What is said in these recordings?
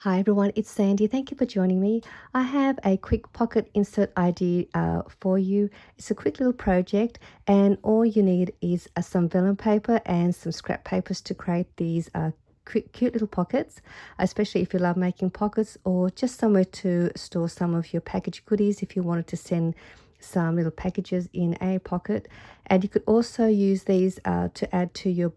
Hi everyone, it's Sandy. Thank you for joining me. I have a quick pocket insert idea for you. It's a quick little project, and all you need is some vellum paper and some scrap papers to create these cute little pockets, especially if you love making pockets or just somewhere to store some of your packaged goodies if you wanted to send some little packages in a pocket. And you could also use these to add to your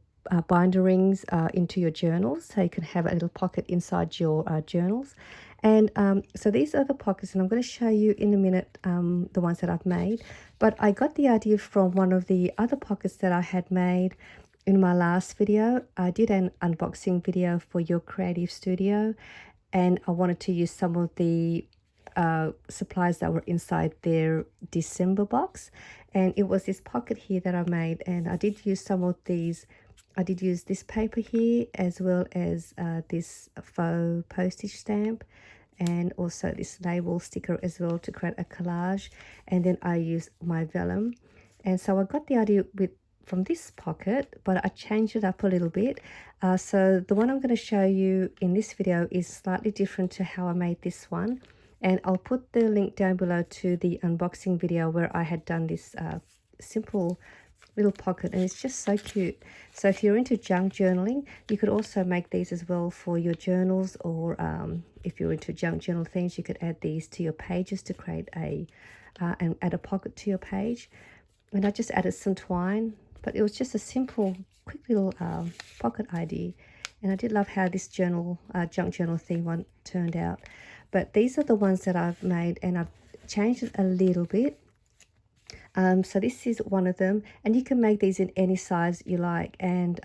binder rings into your journals, so you can have a little pocket inside your journals. And so these are the pockets, and I'm going to show you in a minute the ones that I've made. But I got the idea from one of the other pockets that I had made in my last video. I did an unboxing video for your creative studio, and I wanted to use some of the supplies that were inside their December box. And it was this pocket here that I made, and I did use some of these. I did use this paper here, as well as this faux postage stamp, and also this label sticker as well to create a collage. And then I used my vellum. And so I got the idea from this pocket, but I changed it up a little bit. So the one I'm going to show you in this video is slightly different to how I made this one. And I'll put the link down below to the unboxing video where I had done this simple little pocket, and it's just so cute. So if you're into junk journaling, you could also make these as well for your journals, or if you're into junk journal themes, you could add these to your pages to create and add a pocket to your page. And I just added some twine, but it was just a simple quick little pocket idea, and I did love how this junk journal theme one turned out. But these are the ones that I've made, and I've changed it a little bit. So this is one of them, and you can make these in any size you like. And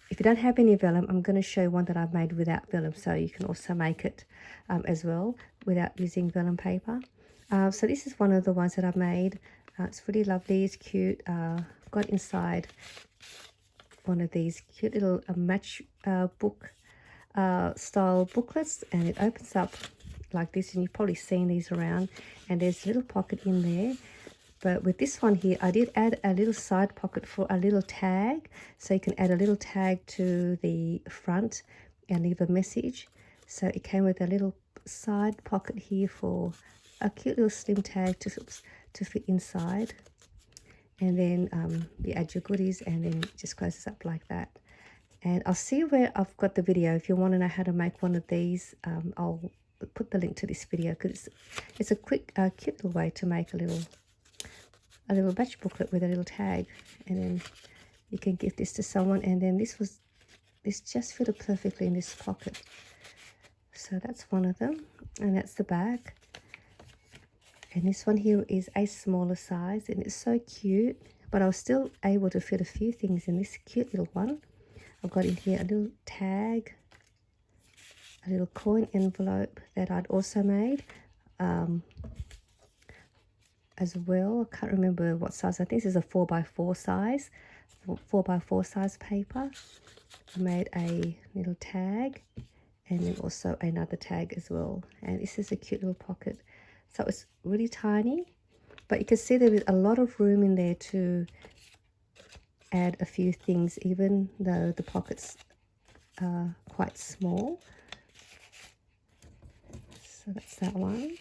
if you don't have any vellum, I'm going to show you one that I've made without vellum, so you can also make it as well without using vellum paper. So this is one of the ones that I've made. It's really lovely, it's cute. I've got inside one of these cute little matchbook style booklets, and it opens up like this, and you've probably seen these around, and there's a little pocket in there. But with this one here, I did add a little side pocket for a little tag. So you can add a little tag to the front and leave a message. So it came with a little side pocket here for a cute little slim tag to fit inside. And then you add your goodies, and then it just closes up like that. And I'll see where I've got the video. If you want to know how to make one of these, I'll put the link to this video, because it's a quick, cute little way to make a little batch booklet with a little tag, and then you can give this to someone. And then this just fitted perfectly in this pocket. So that's one of them, and that's the back. And this one here is a smaller size, and it's so cute, but I was still able to fit a few things in this cute little one. I've got in here a little tag, a little coin envelope that I'd also made as well. I can't remember what size. I think this is a 4x4 size, 4x4 size paper. I made a little tag, and then also another tag as well. And this is a cute little pocket. So it's really tiny, but you can see there is a lot of room in there to add a few things, even though the pockets are quite small. So that's that one.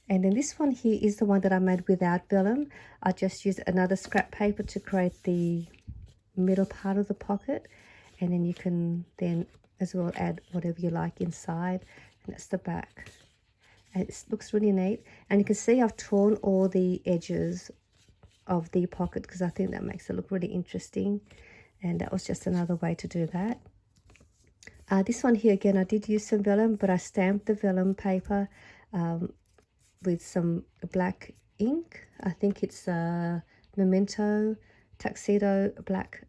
And then this one here is the one that I made without vellum. I just used another scrap paper to create the middle part of the pocket. And then you can then as well add whatever you like inside. And that's the back. And it looks really neat. And you can see I've torn all the edges of the pocket, because I think that makes it look really interesting. And that was just another way to do that. This one here, again, I did use some vellum, but I stamped the vellum paper with some black ink. I think it's Memento Tuxedo black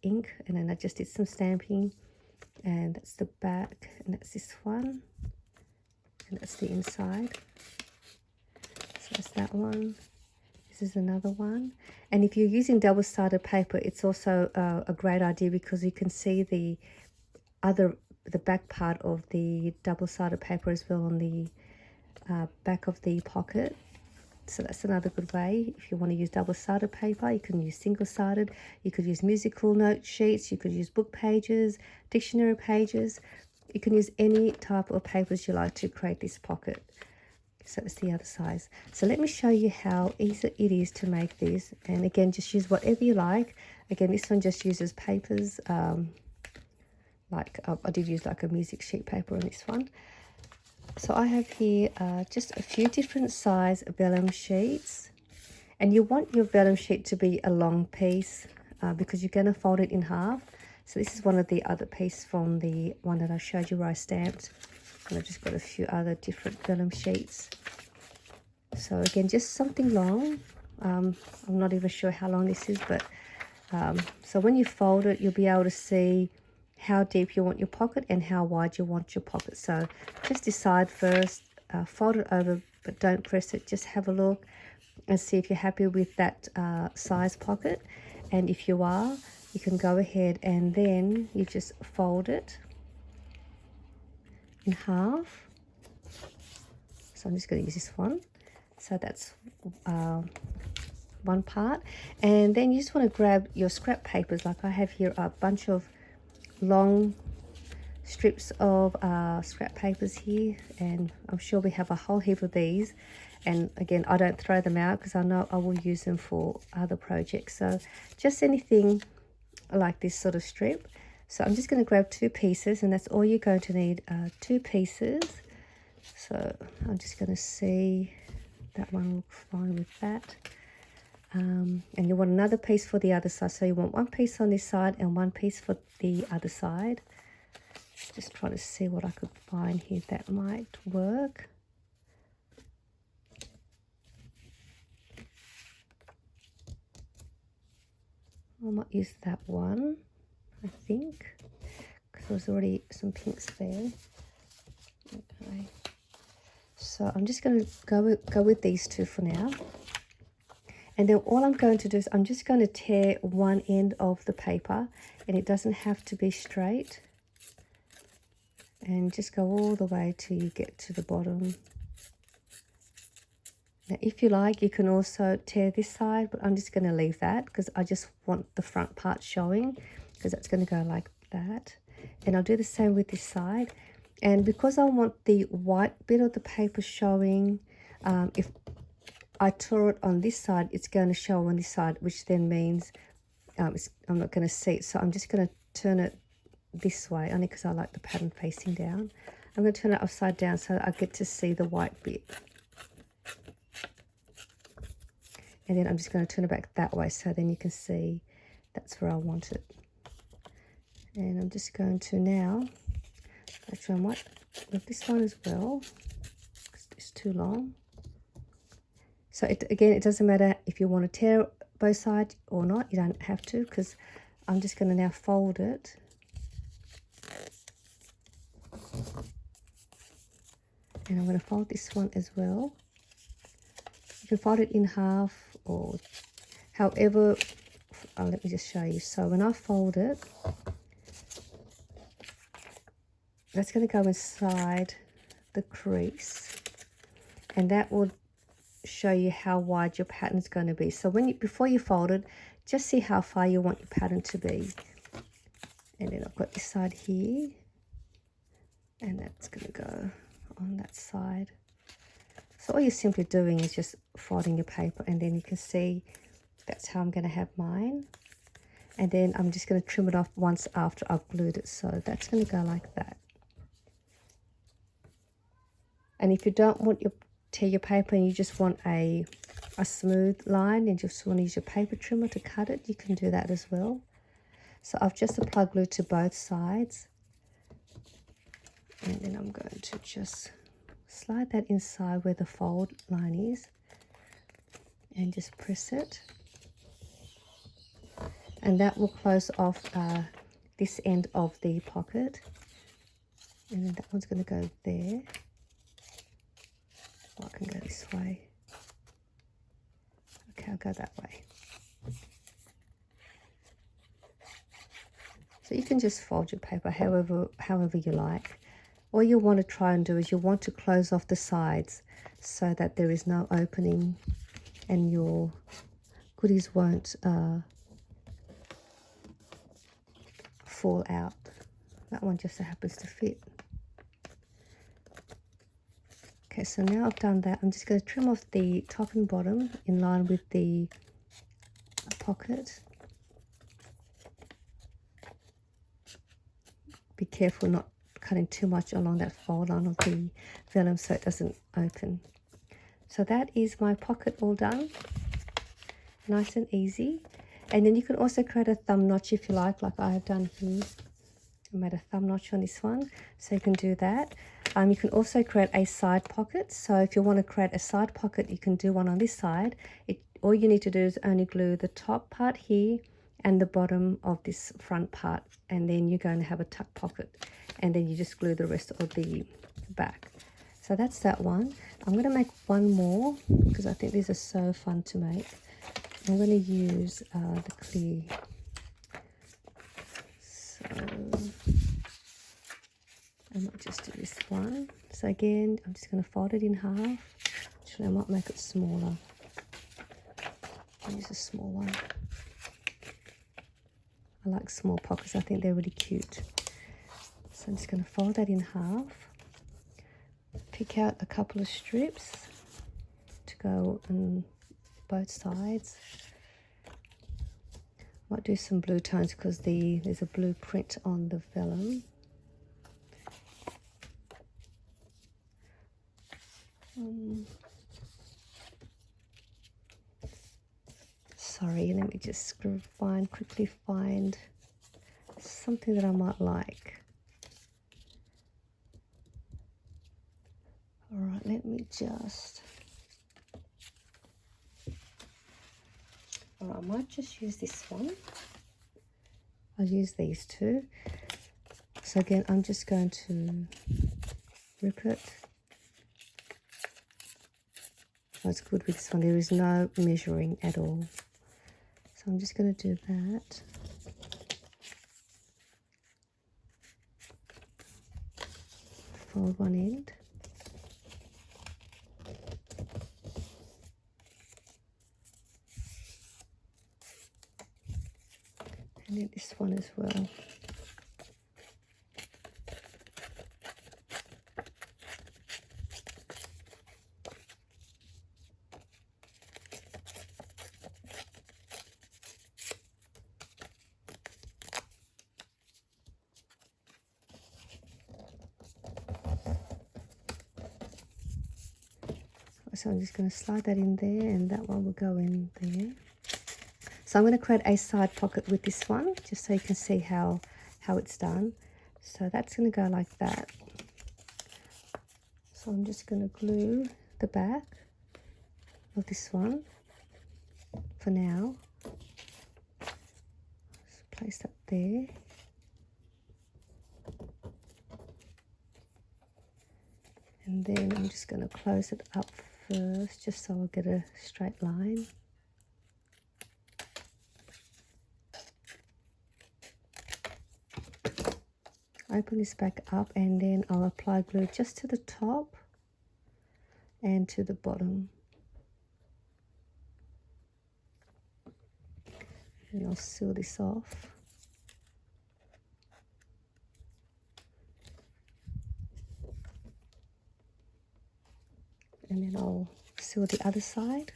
ink, and then I just did some stamping. And that's the back, and that's this one, and that's the inside. So that's that one. This is another one. And if you're using double-sided paper, it's also a great idea, because you can see the back part of the double-sided paper as well on the back of the pocket. So that's another good way. If you want to use double-sided paper, you can use single-sided. You could use musical note sheets, you could use book pages, dictionary pages. You can use any type of papers you like to create this pocket. So it's the other size. So let me show you how easy it is to make these. And again, just use whatever you like. Again, this one just uses papers. I did use like a music sheet paper on this one. So I have here just a few different size vellum sheets. And you want your vellum sheet to be a long piece because you're going to fold it in half. So this is one of the other pieces from the one that I showed you where I stamped. And I've just got a few other different vellum sheets. So again, just something long. I'm not even sure how long this is, but so when you fold it, you'll be able to see how deep you want your pocket and how wide you want your pocket. So just decide first, fold it over, but don't press it. Just have a look and see if you're happy with that size pocket. And if you are, you can go ahead and then you just fold it in half. So I'm just going to use this one. So that's one part. And then you just want to grab your scrap papers. Like I have here a bunch of long strips of scrap papers here. And I'm sure we have a whole heap of these. And again, I don't throw them out because I know I will use them for other projects. So just anything like this sort of strip. So I'm just going to grab 2 pieces, and that's all you're going to need, 2 pieces. So I'm just going to see that one looks fine with that. And you want another piece for the other side. So you want 1 piece on this side and 1 piece for the other side. Just trying to see what I could find here that might work. I might use that one, I think, because there's already some pinks there. Okay. So I'm just going to go with these 2 for now. And then all I'm going to do is I'm just going to tear one end of the paper, and it doesn't have to be straight. And just go all the way till you get to the bottom. Now, if you like, you can also tear this side, but I'm just going to leave that because I just want the front part showing, because that's going to go like that. And I'll do the same with this side. And because I want the white bit of the paper showing, if I tore it on this side, it's going to show on this side, which then means I'm not going to see it. So I'm just going to turn it this way, only because I like the pattern facing down. I'm going to turn it upside down so that I get to see the white bit. And then I'm just going to turn it back that way so then you can see that's where I want it. And I'm just going to now, actually I might move this one as well because it's too long. So again, it doesn't matter if you want to tear both sides or not. You don't have to, because I'm just going to now fold it. And I'm going to fold this one as well. You can fold it in half or however. Let me just show you. So when I fold it, that's going to go inside the crease, and that will show you how wide your pattern is going to be. So before you fold it, just see how far you want your pattern to be. And then I've got this side here, and that's going to go on that side. So all you're simply doing is just folding your paper, and then you can see that's how I'm going to have mine. And then I'm just going to trim it off once after I've glued it. So that's going to go like that. And if you don't want to tear your paper and you just want a smooth line and just want to use your paper trimmer to cut it, you can do that as well. So I've just applied glue to both sides. And then I'm going to just slide that inside where the fold line is and just press it. And that will close off this end of the pocket. And then that one's going to go there. Or I can go this way. Okay, I'll go that way. So you can just fold your paper however you like. All you want to try and do is you want to close off the sides so that there is no opening and your goodies won't fall out. That one just so happens to fit. Okay, so now I've done that, I'm just going to trim off the top and bottom in line with the pocket. Be careful not cutting too much along that fold line of the vellum so it doesn't open. So that is my pocket all done. Nice and easy. And then you can also create a thumb notch if you like I have done here. I made a thumb notch on this one, so you can do that. You can also create a side pocket. So if you want to create a side pocket, you can do one on this side. All you need to do is only glue the top part here and the bottom of this front part, and then you're going to have a tuck pocket, and then you just glue the rest of the back. So that's that one. I'm going to make one more because I think these are so fun to make. I'm going to use the clear. So I might just do this one. So again, I'm just going to fold it in half. Actually, I might make it smaller. I'll use a small one. I like small pockets. I think they're really cute. So I'm just going to fold that in half. Pick out a couple of strips to go on both sides. Might do some blue tones because there's a blue print on the vellum. Sorry, let me just quickly find something that I might like. All right, let me just. All right, I might just use this one. I'll use these two. So again, I'm just going to rip it. Oh, it's good with this one. There is no measuring at all. So I'm just going to do that. Fold one end. And then this one as well. So I'm just going to slide that in there, and that one will go in there. So I'm going to create a side pocket with this one, just so you can see how it's done. So that's going to go like that. So I'm just going to glue the back of this one for now. Just place that there. And then I'm just going to close it up first, just so I'll get a straight line. Open this back up, and then I'll apply glue just to the top and to the bottom. And I'll seal this off. And then I'll seal the other side.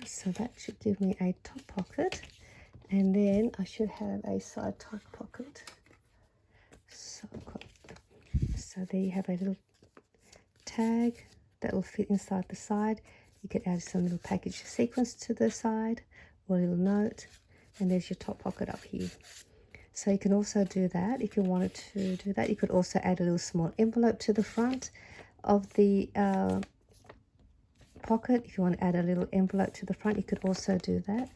So that should give me a top pocket, and then I should have a side tuck pocket. So there you have a little tag that will fit inside the side. You could add some little package sequence to the side or a little note, and there's your top pocket up here. So you can also do that if you wanted to do that. You could also add a little small envelope to the front of the pocket. If you want to add a little envelope to the front, you could also do that.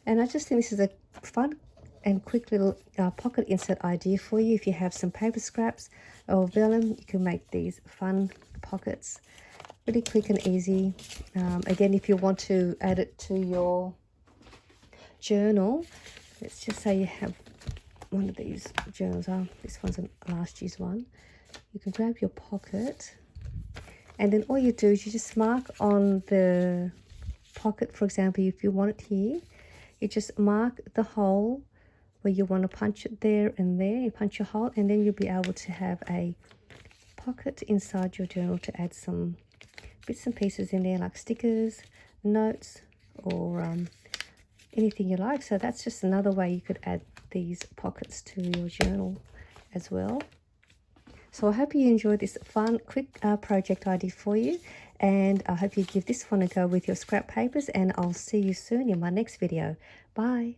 And I just think this is a fun and quick little pocket insert idea for you. If you have some paper scraps or vellum, you can make these fun pockets. Really quick and easy. Again, if you want to add it to your journal, let's just say you have one of these journals. This one's a last year's one. You can grab your pocket, and then all you do is you just mark on the pocket. For example, if you want it here, you just mark the hole where you want to punch it there and there. You punch your hole, and then you'll be able to have a pocket inside your journal to add some bits and pieces in there, like stickers, notes, or anything you like. So that's just another way you could add these pockets to your journal as well. So I hope you enjoyed this fun, quick project idea for you, and I hope you give this one a go with your scrap papers, and I'll see you soon in my next video. Bye.